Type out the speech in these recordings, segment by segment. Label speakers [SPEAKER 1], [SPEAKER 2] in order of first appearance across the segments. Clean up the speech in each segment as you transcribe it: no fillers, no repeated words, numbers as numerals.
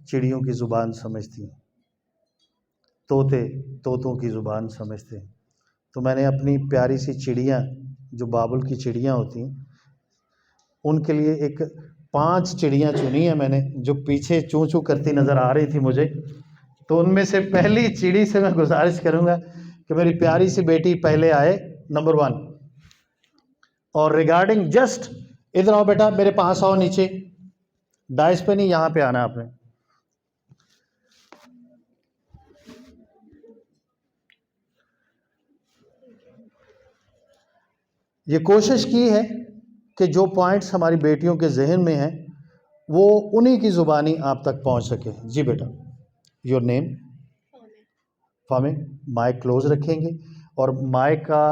[SPEAKER 1] چڑیوں کی زبان سمجھتی ہیں، طوطوں کی زبان سمجھتے ہیں. تو میں نے اپنی پیاری سی چڑیاں جو بابل کی چڑیاں ہوتی ہیں ان کے لیے ایک 5 چڑیاں چنی ہیں میں نے، جو پیچھے چوں چوں کرتی نظر آ رہی تھی مجھے. تو ان میں سے پہلی چڑی سے میں گزارش کروں گا کہ میری پیاری سی بیٹی پہلے آئے، نمبر 1. اور ریگارڈنگ جسٹ ادھر آؤ بیٹا، میرے پاس آؤ، نیچے ڈائس پہ نہیں، یہاں پہ آنا آپ نے. یہ کوشش کی ہے کہ جو پوائنٹس ہماری بیٹیوں کے ذہن میں ہیں وہ انہی کی زبانی آپ تک پہنچ سکے. جی بیٹا، یور نیم؟ فامے. مائک کلوز رکھیں گے، اور مائک کا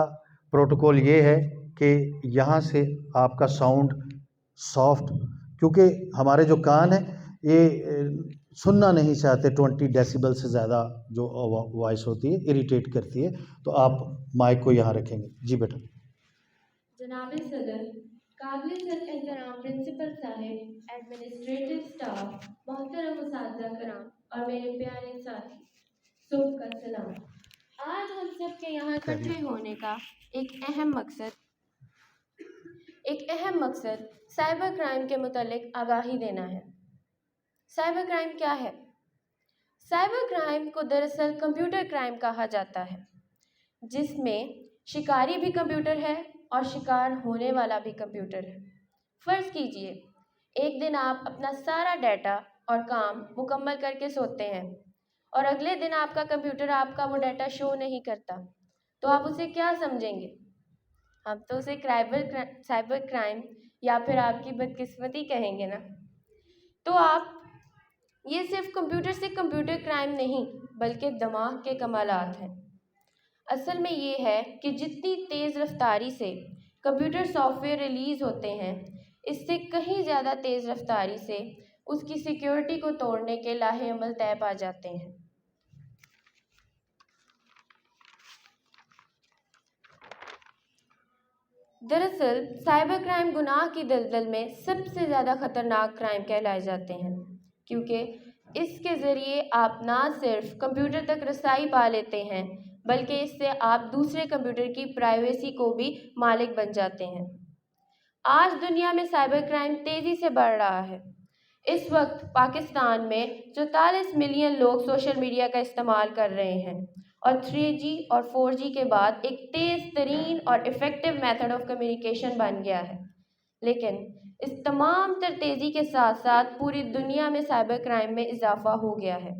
[SPEAKER 1] پروٹوکول یہ ہے کہ یہاں سے آپ کا ساؤنڈ سافٹ، کیونکہ ہمارے جو کان ہیں یہ سننا نہیں چاہتے 20 ڈیسیبل سے زیادہ جو وائس ہوتی ہے اریٹیٹ کرتی ہے. تو آپ مائک کو یہاں رکھیں گے. جی بیٹا.
[SPEAKER 2] جناب صدر، قابل احترام پرنسپل صاحب، ایڈمنسٹریٹو اسٹاف، محترم اساتذہ کرام اور میرے پیارے ساتھی، صبح کا سلام. آج ہم سب کے یہاں اکٹھے ہونے کا ایک اہم مقصد سائبر کرائم کے متعلق آگاہی دینا ہے. سائبر کرائم کیا ہے؟ سائبر کرائم کو دراصل کمپیوٹر کرائم کہا جاتا ہے، جس میں شکاری بھی کمپیوٹر ہے اور شکار ہونے والا بھی کمپیوٹر ہے. فرض کیجئے ایک دن آپ اپنا سارا ڈیٹا اور کام مکمل کر کے سوتے ہیں اور اگلے دن آپ کا کمپیوٹر آپ کا وہ ڈیٹا شو نہیں کرتا، تو آپ اسے کیا سمجھیں گے؟ ہم تو اسے سائبر کرائم یا پھر آپ کی بدقسمتی کہیں گے نا. تو یہ صرف کمپیوٹر سے کمپیوٹر کرائم نہیں بلکہ دماغ کے کمالات ہیں. اصل میں یہ ہے کہ جتنی تیز رفتاری سے کمپیوٹر سافٹ ویئر ریلیز ہوتے ہیں، اس سے کہیں زیادہ تیز رفتاری سے اس کی سیکیورٹی کو توڑنے کے لاہے عمل طے پا جاتے ہیں. دراصل سائبر کرائم گناہ کی دلدل میں سب سے زیادہ خطرناک کرائم کہلائے جاتے ہیں، کیونکہ اس کے ذریعے آپ نہ صرف کمپیوٹر تک رسائی پا لیتے ہیں بلکہ اس سے آپ دوسرے کمپیوٹر کی پرائیویسی کو بھی مالک بن جاتے ہیں. آج دنیا میں سائبر کرائم تیزی سے بڑھ رہا ہے. اس وقت پاکستان میں 44 ملین لوگ سوشل میڈیا کا استعمال کر رہے ہیں، اور 3G اور 4G کے بعد ایک تیز ترین اور ایفیکٹو میتھڈ آف کمیونیکیشن بن گیا ہے. لیکن اس تمام تر تیزی کے ساتھ ساتھ پوری دنیا میں سائبر کرائم میں اضافہ ہو گیا ہے.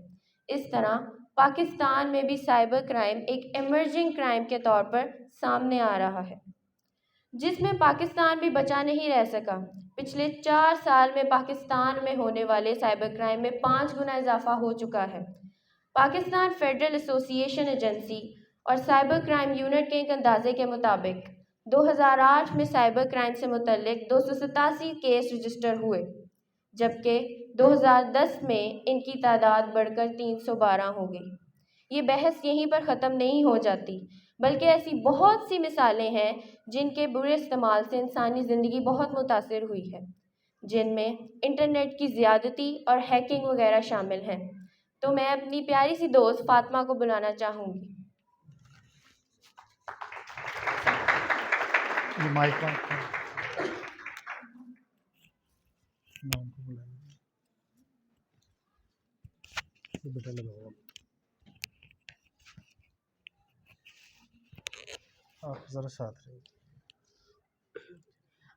[SPEAKER 2] اس طرح پاکستان میں بھی سائبر کرائم ایک ایمرجنگ کرائم کے طور پر سامنے آ رہا ہے، جس میں پاکستان بھی بچا نہیں رہ سکا. پچھلے 4 سال میں پاکستان میں ہونے والے سائبر کرائم میں 5 گنا اضافہ ہو چکا ہے. پاکستان فیڈرل ایسوسی ایشن ایجنسی اور سائبر کرائم یونٹ کے ایک اندازے کے مطابق 2008 میں سائبر کرائم سے متعلق 287 کیس رجسٹر ہوئے، جبکہ 2010 میں ان کی تعداد بڑھ کر 312 ہو گئی. یہ بحث یہیں پر ختم نہیں ہو جاتی، بلکہ ایسی بہت سی مثالیں ہیں جن کے برے استعمال سے انسانی زندگی بہت متاثر ہوئی ہے، جن میں انٹرنیٹ کی زیادتی اور ہیکنگ وغیرہ شامل ہیں. تو میں اپنی پیاری سی دوست فاطمہ کو بلانا چاہوں گی.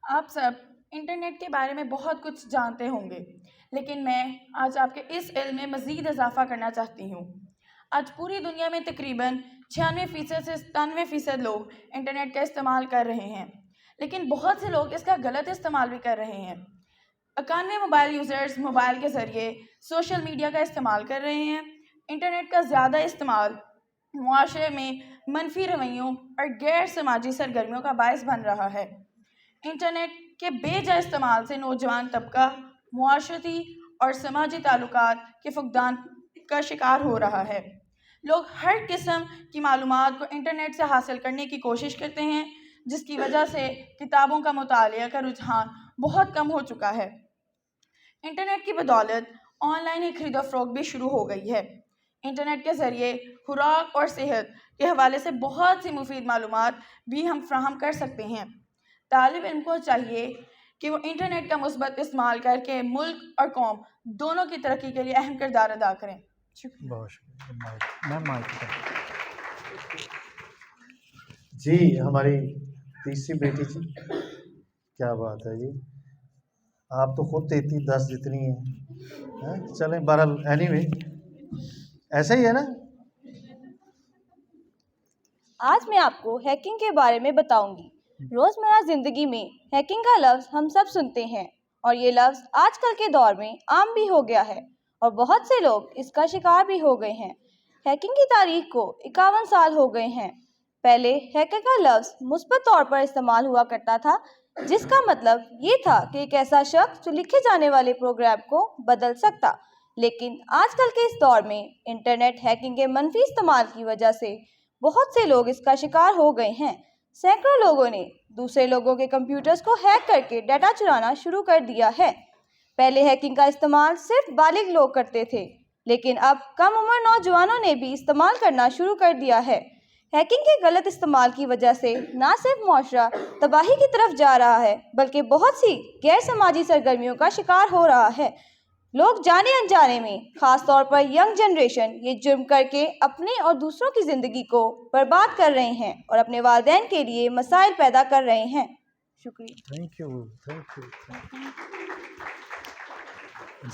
[SPEAKER 3] آپ سب انٹرنیٹ کے بارے میں بہت کچھ جانتے ہوں گے، لیکن میں آج آپ کے اس علم میں مزید اضافہ کرنا چاہتی ہوں. آج پوری دنیا میں تقریباً 96% سے 97% لوگ انٹرنیٹ کا استعمال کر رہے ہیں، لیکن بہت سے لوگ اس کا غلط استعمال بھی کر رہے ہیں. 91 موبائل یوزرز موبائل کے ذریعے سوشل میڈیا کا استعمال کر رہے ہیں. انٹرنیٹ کا زیادہ استعمال معاشرے میں منفی رویوں اور غیر سماجی سرگرمیوں کا باعث بن رہا ہے. انٹرنیٹ کے بے جا استعمال سے نوجوان طبقہ معاشرتی اور سماجی تعلقات کے فقدان کا شکار ہو رہا ہے. لوگ ہر قسم کی معلومات کو انٹرنیٹ سے حاصل کرنے کی کوشش کرتے ہیں، جس کی وجہ سے کتابوں کا مطالعہ کا رجحان بہت کم ہو چکا ہے. انٹرنیٹ کی بدولت آن لائن ہی خرید و فروخت بھی شروع ہو گئی ہے۔ انٹرنیٹ کے ذریعے خوراک اور صحت کے حوالے سے بہت سی مفید معلومات بھی ہم فراہم کر سکتے ہیں۔ طالب علم کو چاہیے کہ وہ انٹرنیٹ کا مثبت استعمال کر کے ملک اور قوم دونوں کی ترقی کے لیے اہم کردار ادا کریں۔ شکریہ۔
[SPEAKER 1] بہت شکریہ مائک جی، ہماری تیسری بیٹی جی، کیا بات ہے جی، آپ تو خود 33-10 جتنی ہیں، چلیں بہرحال اینی وے ایسا ہی ہے نا۔
[SPEAKER 4] آج میں آپ کو ہیکنگ کے بارے میں بتاؤں گی۔ روزمرہ زندگی میں ہیکنگ کا لفظ ہم سب سنتے ہیں اور یہ لفظ آج کل کے دور میں عام بھی ہو گیا ہے اور بہت سے لوگ اس کا شکار بھی ہو گئے ہیں۔ ہیکنگ کی تاریخ کو 51 سال ہو گئے ہیں۔ پہلے ہیکر کا لفظ مثبت طور پر استعمال ہوا کرتا تھا، جس کا مطلب یہ تھا کہ ایک ایسا شخص جو لکھے جانے والے پروگرام کو بدل سکتا۔ لیکن آج کل کے اس دور میں انٹرنیٹ ہیکنگ کے منفی استعمال کی وجہ سے بہت سے لوگ اس کا شکار ہو گئے ہیں۔ سینکڑوں لوگوں نے دوسرے لوگوں کے کمپیوٹرز کو ہیک کر کے ڈیٹا چرانا شروع کر دیا ہے۔ پہلے ہیکنگ کا استعمال صرف بالغ لوگ کرتے تھے، لیکن اب کم عمر نوجوانوں نے بھی استعمال کرنا شروع کر دیا ہے۔ ہیکنگ کے غلط استعمال کی وجہ سے نہ صرف معاشرہ تباہی کی طرف جا رہا ہے، بلکہ بہت سی غیر سماجی سرگرمیوں کا شکار ہو رہا ہے۔ لوگ جانے انجانے میں، خاص طور پر ینگ جنریشن، یہ جرم کر کے اپنے اور دوسروں کی زندگی کو برباد کر رہے ہیں اور اپنے والدین کے لیے مسائل پیدا کر رہے ہیں۔ شکریہ۔
[SPEAKER 1] تھینک یو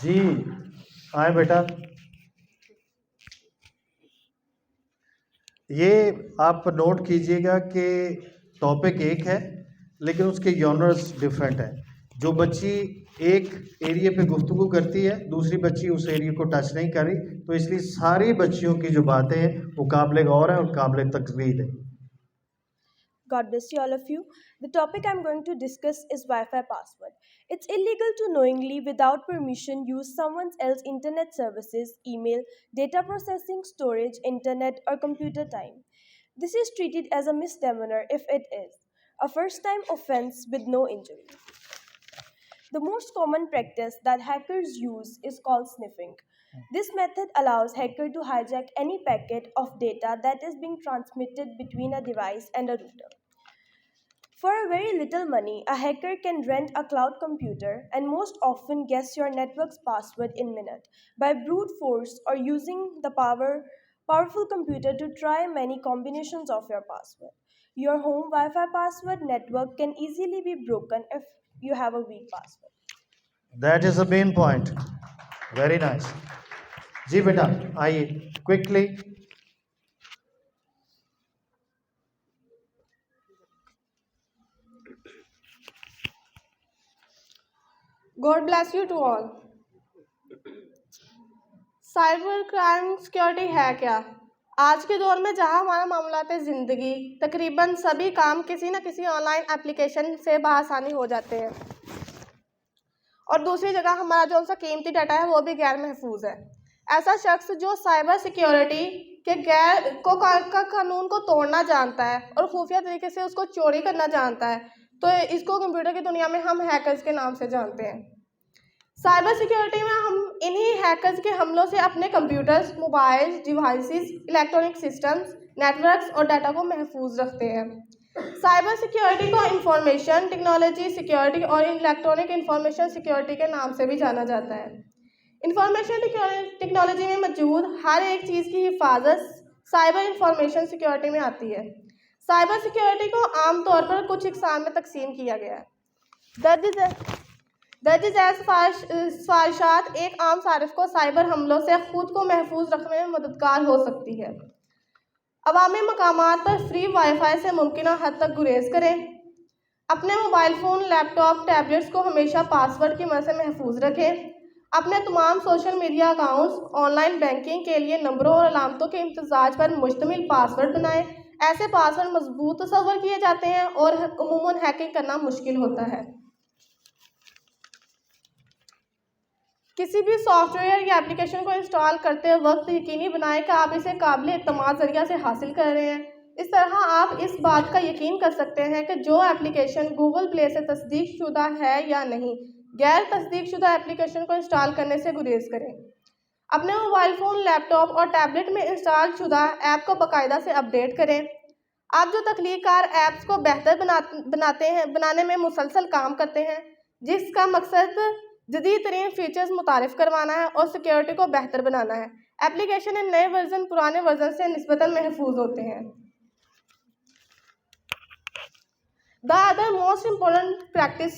[SPEAKER 1] جی، آئیں بیٹا۔ یہ آپ نوٹ کیجئے گا کہ ٹاپک ایک ہے لیکن اس کے یونرز ڈیفرنٹ ہیں۔ جو بچی ایک ایریے پہ گفتگو کرتی ہے، دوسری بچی اس ایریے کو ٹچ نہیں کر رہی، تو اس لیے ساری بچیوں کی جو باتیں ہیں وہ قابل غور ہیں اور قابل تقلید ہیں۔
[SPEAKER 5] God bless you all of you. The topic I'm going to discuss is Wi-Fi password. It's illegal to knowingly, without permission, use someone else's internet services, email, data processing, storage, internet, or computer time. This is treated as a misdemeanor if it is a first-time offense with no injury. The most common practice that hackers use is called sniffing. This method allows hacker to hijack any packet of data that is being transmitted between a device and a router. For a very little money, a hacker can rent a cloud computer and most often guess your network's password in minutes by brute force or using the powerful computer to try many combinations of your password. Your home Wi-Fi password network can easily be broken if you have a weak password.
[SPEAKER 1] That is the main point. Very nice. جی بیٹا آئیے quickly.
[SPEAKER 6] God bless you to all. Cyber crime security ہے کیا؟ آج کے دور میں جہاں ہمارا معاملات زندگی تقریباً سبھی کام کسی نہ کسی آن لائن اپلیکیشن سے بآسانی ہو جاتے ہیں، اور دوسری جگہ ہمارا جو سا قیمتی ڈیٹا ہے وہ بھی غیر محفوظ ہے۔ ایسا شخص جو سائبر سیکیورٹی کے قانون کو توڑنا جانتا ہے اور خفیہ طریقے سے اس کو چوری کرنا جانتا ہے، تو اس کو کمپیوٹر کی دنیا میں ہم ہیکرز کے نام سے جانتے ہیں۔ سائبر سیکیورٹی میں ہم انہی ہیکرز کے حملوں سے اپنے computers, mobile devices, electronic systems, networks اور ڈیٹا کو محفوظ رکھتے ہیں۔ سائبر سیکیورٹی کو انفارمیشن ٹیکنالوجی سیکیورٹی اور الیکٹرانک انفارمیشن سیکیورٹی کے نام سے بھی جانا جاتا ہے۔ انفارمیشن ٹیکنالوجی میں موجود ہر ایک چیز کی حفاظت سائبر انفارمیشن سیکیورٹی میں آتی ہے۔ سائبر سیکیورٹی کو عام طور پر کچھ اقسام میں تقسیم کیا گیا ہے۔ درج ذیل سفارشات ایک عام صارف کو سائبر حملوں سے خود کو محفوظ رکھنے میں مددگار ہو سکتی ہے۔ عوامی مقامات پر فری وائی فائی سے ممکنہ حد تک گریز کریں۔ اپنے موبائل فون، لیپ ٹاپ، ٹیبلٹس کو ہمیشہ پاس ورڈ کی مدد سے محفوظ رکھیں۔ اپنے تمام social media accounts, on line banking کے لیے نمبروں اور علامتوں کے امتزاج پر مشتمل پاس ورڈ بنائیں۔ ایسے پاس ورڈ مضبوط تصور کیے جاتے ہیں اور عموماً ہیکنگ کرنا مشکل ہوتا ہے۔ کسی بھی سافٹ ویئر یا اپلیکیشن کو انسٹال کرتے وقت یقینی بنائیں کہ آپ اسے قابل اعتماد ذریعہ سے حاصل کر رہے ہیں۔ اس طرح آپ اس بات کا یقین کر سکتے ہیں کہ جو اپلیکیشن گوگل پلے سے تصدیق شدہ ہے یا نہیں۔ غیر تصدیق شدہ اپلیکیشن کو انسٹال کرنے سے گریز کریں۔ اپنے موبائل فون، لیپ ٹاپ اور ٹیبلٹ میں انسٹال شدہ ایپ کو باقاعدہ سے اپڈیٹ کریں۔ آپ جو تخلیق کار ایپس کو بہتر بنانے میں مسلسل کام کرتے ہیں، جس کا مقصد جدید ترین فیچرز متعارف کروانا ہے اور سیکیورٹی کو بہتر بنانا ہے۔ ایپلیکیشن نئے ورژن پرانے ورژن سے نسبتاً محفوظ ہوتے ہیں۔ The other most important practice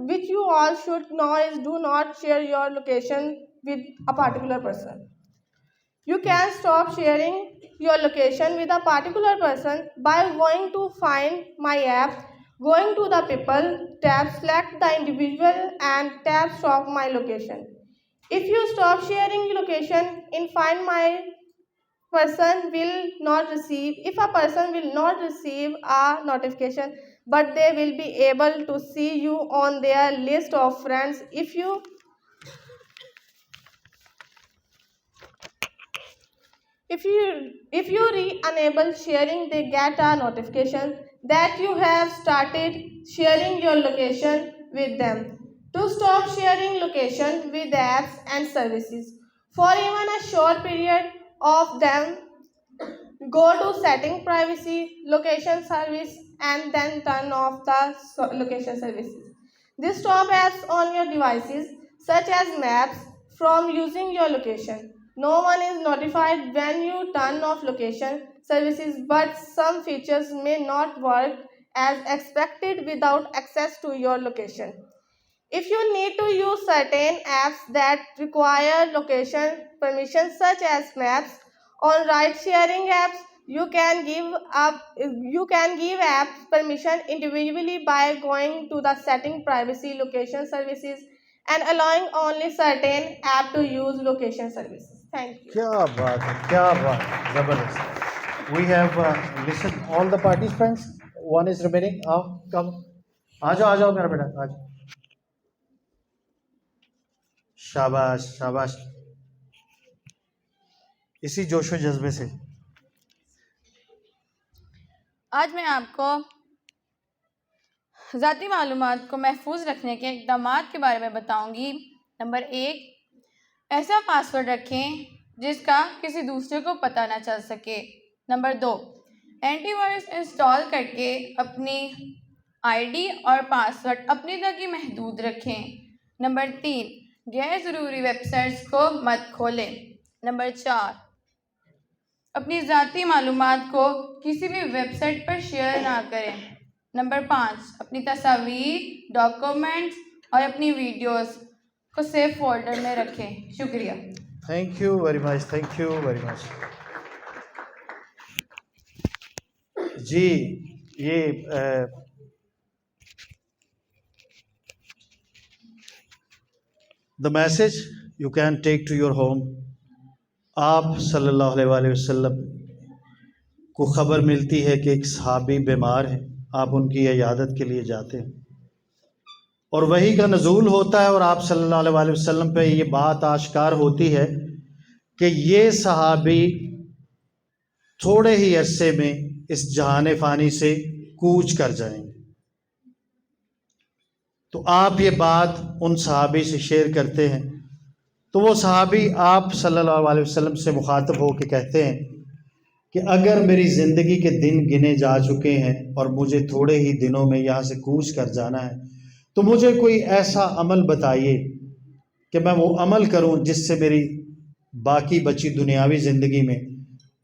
[SPEAKER 6] which you all should know is do not share your location with a particular person. You can stop sharing your location with a particular person by going to Find My app, going to the People tab, select the individual and tap Stop My location. If you stop sharing your location in Find My, if a person will not receive a notification, but they will be able to see you on their list of friends. If you re-enable sharing, they get a notification that you have started sharing your location with them. To stop sharing location with apps and services for even a short period of them, go to Setting Privacy Location Service and then turn off the location services. This stop apps on your devices such as Maps from using your location. No one is notified when you turn off location services, but some features may not work as expected without access to your location. If you need to use certain apps that require location permissions such as Maps or ride-sharing apps, you can give apps permission individually by going to the Setting Privacy Location Services and allowing only certain apps to use location services. Thank you.
[SPEAKER 1] کیا بات ہے، کیا بات ہے، زبردست. We have listened all the participants. One is remaining. آؤ کم آ جاؤ میرا بیٹا آ جاؤ. شاباش شاباش. اسی جوش و جذبے سے
[SPEAKER 3] آج میں آپ کو ذاتی معلومات کو محفوظ رکھنے کے اقدامات کے بارے میں بتاؤں گی۔ نمبر 1، ایسا پاسورڈ رکھیں جس کا کسی دوسرے کو پتہ نہ چل سکے۔ نمبر 2، اینٹی وائرس انسٹال کر کے اپنی آئی ڈی اور پاسورڈ اپنی تک ہی محدود رکھیں۔ نمبر 3، غیر ضروری ویب سائٹس کو مت کھولیں۔ نمبر 4، اپنی ذاتی معلومات کو کسی بھی ویب سائٹ پر شیئر نہ کریں۔ نمبر 5، اپنی تصاویر، ڈاکومنٹس اور اپنی ویڈیوز کو سیو فولڈر میں رکھیں۔ شکریہ۔
[SPEAKER 1] Thank you very much, thank you very much. جی یہ the message you can take to your home. آپ صلی اللہ علیہ وآلہ وسلم کو خبر ملتی ہے کہ ایک صحابی بیمار ہے، آپ ان کی عیادت کے لیے جاتے ہیں اور وحی کا نزول ہوتا ہے اور آپ صلی اللہ علیہ وآلہ وسلم پہ یہ بات آشکار ہوتی ہے کہ یہ صحابی تھوڑے ہی عرصے میں اس جہان فانی سے کوچ کر جائیں گے۔ تو آپ یہ بات ان صحابی سے شیئر کرتے ہیں، تو وہ صحابی آپ صلی اللہ علیہ وسلم سے مخاطب ہو کے کہتے ہیں کہ اگر میری زندگی کے دن گنے جا چکے ہیں اور مجھے تھوڑے ہی دنوں میں یہاں سے کوچ کر جانا ہے تو مجھے کوئی ایسا عمل بتائیے کہ میں وہ عمل کروں جس سے میری باقی بچی دنیاوی زندگی میں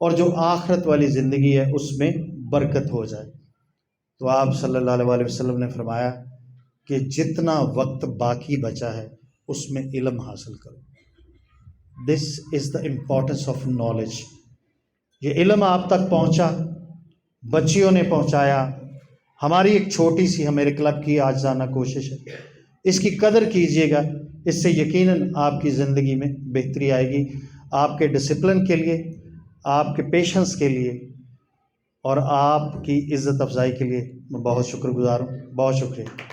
[SPEAKER 1] اور جو آخرت والی زندگی ہے اس میں برکت ہو جائے۔ تو آپ صلی اللہ علیہ وسلم نے فرمایا کہ جتنا وقت باقی بچا ہے اس میں علم حاصل کرو۔ دس از دا امپورٹنس آف نالج۔ یہ علم آپ تک پہنچا، بچیوں نے پہنچایا، ہماری ایک چھوٹی سی ہمارے کلب کی آجزانہ کوشش ہے، اس کی قدر کیجیے گا، اس سے یقیناً آپ کی زندگی میں بہتری آئے گی۔ آپ کے ڈسپلن کے لیے، آپ کے پیشنس کے لیے اور آپ کی عزت افزائی کے لیے میں بہت شکر گزار ہوں۔ بہت شکریہ۔